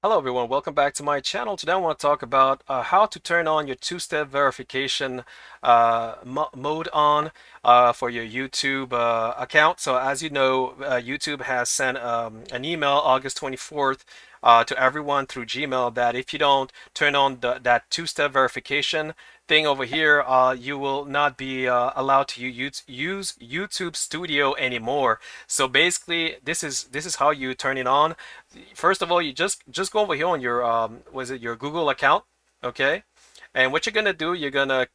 Hello everyone, welcome back to my channel. Today I want to talk about how to turn on your two-step verification mode on for your YouTube account. So as you know, YouTube has sent an email August 24th to everyone through Gmail that if you don't turn on that two-step verification thing over here, you will not be allowed to use YouTube Studio anymore. So basically, this is how you turn it on. First of all, you just go over here on your was it your Google account, okay? And what you're gonna do, you're gonna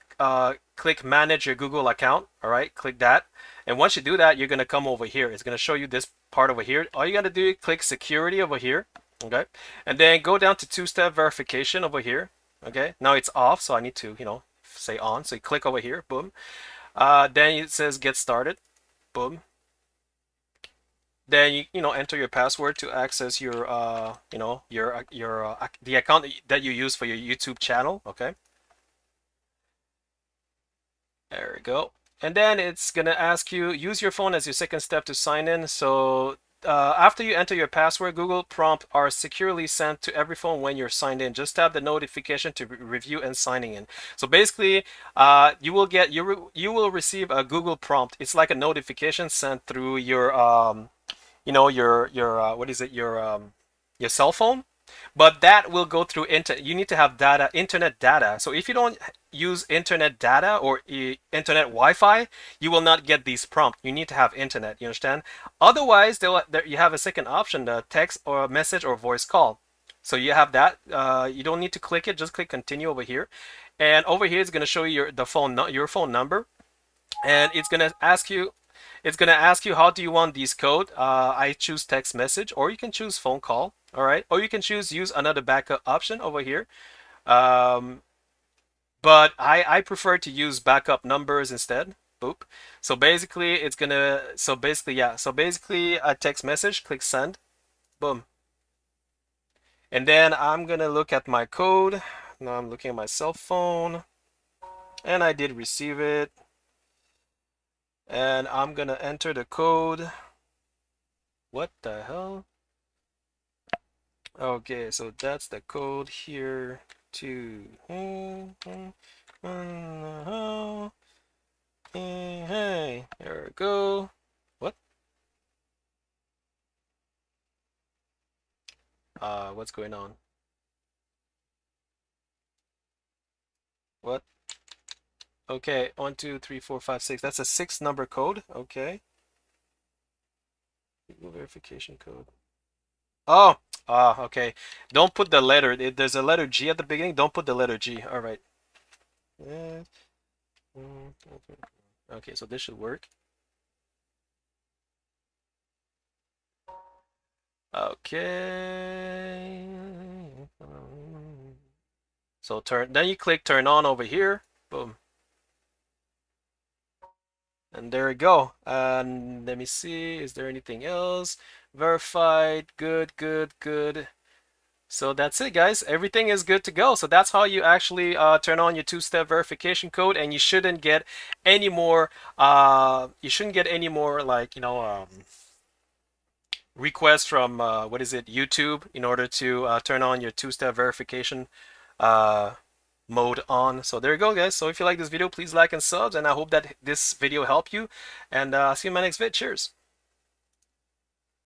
click manage your Google account. All right, click that. And once you do that, you're gonna come over here. It's gonna show you this part over here. All you gotta do is click security over here, okay? And then go down to two-step verification over here. Okay, now it's off, so I need to say on. So you click over here, boom. Then it says get started, boom. Then you enter your password to access your the account that you use for your YouTube channel. Okay, there we go. And then it's gonna ask you use your phone as your second step to sign in. So after you enter your password, Google prompts are securely sent to every phone when you're signed in. Just tap the notification to review and signing in. So basically, you will receive a Google prompt. It's like a notification sent through your your what is it, your cell phone, but that will go through internet. You need to have data, internet data. So if you don't use internet data or internet Wi-Fi, you will not get these prompts. You need to have internet, you understand? Otherwise you have a second option, the text or message or voice call. So you have that. You don't need to click it, just click continue over here, and over here it's going to show you your phone number, and it's gonna ask you how do you want these code. I choose text message, or you can choose phone call. All right, or you can choose use another backup option over here. Um, but I prefer to use backup numbers instead. Boop. So basically a text message. Click send. Boom. And then I'm gonna look at my code. Now I'm looking at my cell phone, and I did receive it. And I'm gonna enter the code. What the hell? Okay, so that's the code here to hey, there we go. What? What's going on? What? Okay, 1, 2, 3, 4, 5, 6. That's a 6 number code. Okay. Google verification code. Oh, okay. Don't put the letter. There's a letter G at the beginning. Don't put the letter G. All right. Yeah. Okay, so this should work. Okay. So then you click turn on over here. Boom. And there we go. And let me see, is there anything else? Verified. Good, good, good. So that's it, guys. Everything is good to go. So that's how you actually turn on your two-step verification code, and you shouldn't get any more. Like requests from what is it, YouTube, in order to turn on your two-step verification uh, mode on. So there you go, guys. So if you like this video, please like and subs, and I hope that this video helped you, and see you in my next vid. Cheers.